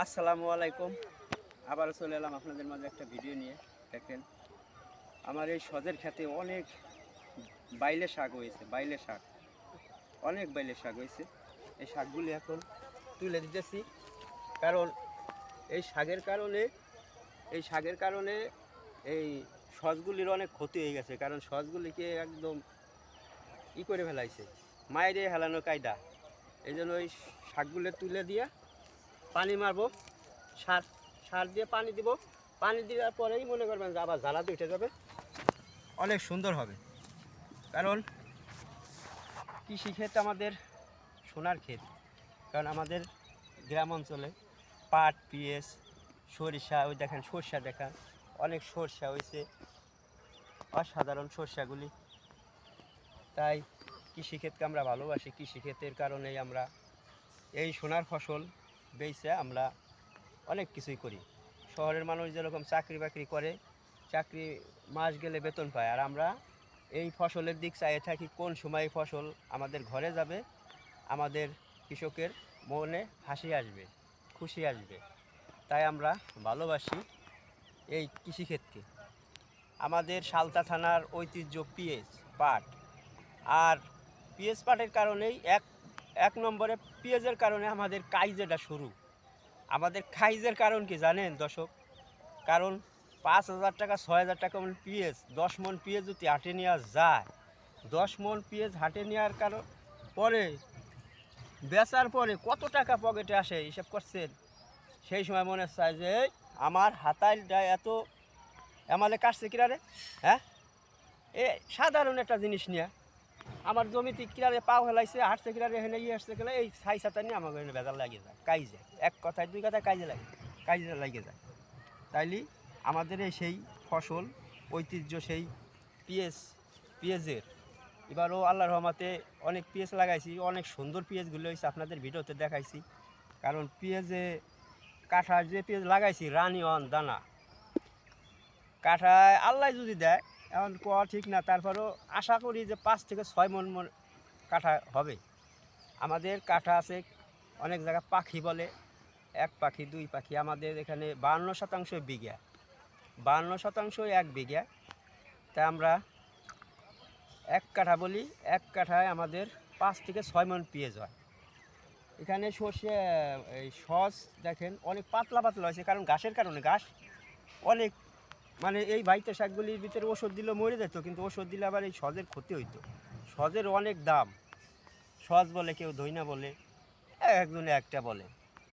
আসসালামু আলাইকুম। আবারও চলে এলাম আপনাদের মাঝে একটা ভিডিও নিয়ে। দেখেন আমার এই সজের ক্ষেতে অনেক বাইলে শাক হয়েছে, বাইলে শাক, অনেক বাইলে শাক হয়েছে। এই শাকগুলি এখন তুলে দিতেছি, কারণ এই শাকের কারণে এই সজগুলির অনেক ক্ষতি হয়ে গেছে, কারণ সজগুলিকে একদম করে ফেলাইছে, মায়েরে হেলানো কায়দা। এই জন্য ওই শাকগুলো তুলে দিয়ে পানি মারবো, সার সার দিয়ে পানি দিব। পানি দেওয়ার পরেই মনে করবেন যে আবার জ্বালাতে উঠে যাবে, অনেক সুন্দর হবে। কারণ কৃষিক্ষেত আমাদের সোনার ক্ষেত, কারণ আমাদের গ্রাম অঞ্চলে পাট, পিঁয়াজ, সরিষা, ওই দেখেন সরষা, দেখান অনেক সরষা হয়েছে, অসাধারণ সরষাগুলি। তাই কৃষিক্ষেতকে আমরা ভালোবাসি। কৃষিক্ষেতের কারণেই আমরা এই সোনার ফসল বেচে আমরা অনেক কিছুই করি। শহরের মানুষ যেরকম চাকরি বাকরি করে, চাকরি মাস গেলে বেতন পায়, আর আমরা এই ফসলের দিক চাইয়ে থাকি কোন সময় ফসল আমাদের ঘরে যাবে, আমাদের কৃষকের মনে হাসি আসবে, খুশি আসবে। তাই আমরা ভালোবাসি এই কৃষিক্ষেতকে। আমাদের সালতা থানার ঐতিহ্য পিএস পাট, আর পিএস পাটের কারণেই এক নম্বরে পিঁয়াজের কারণে আমাদের কাইজেটা শুরু। আমাদের খাইজের কারণ কি জানেন দর্শক? কারণ 5,000 টাকা 6,000 টাকা মন পিঁয়াজ, 10 মন পিঁয়াজ যদি হাটে নেওয়া যায়, 10 মন পিঁয়াজ হাটে নেওয়ার কারণ পরে বেচার পরে কত টাকা পকেটে আসে হিসাব করছেন? সেই সময় মনে চায় যে আমার হাতাইলটা এত আমালে কাটছে কিনারে, হ্যাঁ, এ সাধারণ একটা জিনিস নিয়ে আমার জমিতে কিনারে পাও হেলাইছে, হাঁটছে কিনারে হেনে আসছে গেলে এই ছাই ছাতা নিয়ে আমার ভেজাল লাগিয়ে যায়, কাইজে এক কথায় দুই কথায় কাজে লাগিয়ে যায়। তাইলে আমাদের এই সেই ফসল ঐতিহ্য সেই পেঁয়াজের, এবারও আল্লাহর রহমতে অনেক পেঁয়াজ লাগাইছি, অনেক সুন্দর পেঁয়াজগুলো হয়েছে, আপনাদের ভিডিওতে দেখাইছি। কারণ পেঁয়াজে কাঠায় যে পেঁয়াজ লাগাইছি রানি অন দানা, কাঠায় আল্লাহ যদি দেয়, এখন কোয়া ঠিক না, তারপরেও আশা করি যে 5 থেকে 6 মন কাঠা হবে। আমাদের কাঠা আছে অনেক জায়গায় পাখি বলে, 1 পাখি 2 পাখি। আমাদের এখানে 52% বিঘা, 52% 1 বিঘা। তাই আমরা 1 কাঠা বলি, 1 কাঠায় আমাদের 5 থেকে 6 মন পেঁয়াজ হয়। এখানে সর্ষে, এই সস দেখেন অনেক পাতলা পাতলা হয়েছে, কারণ ঘাসের কারণে। ঘাস অনেক, মানে এই বাইতে শাকগুলির ভিতরে ওষুধ দিলেও মরে যেত, কিন্তু ওষুধ দিলে আবার এই সজের ক্ষতি হইতো। সজের অনেক দাম, সজ বলে কেউ ধইনা বলে, একজনে একটা বলে।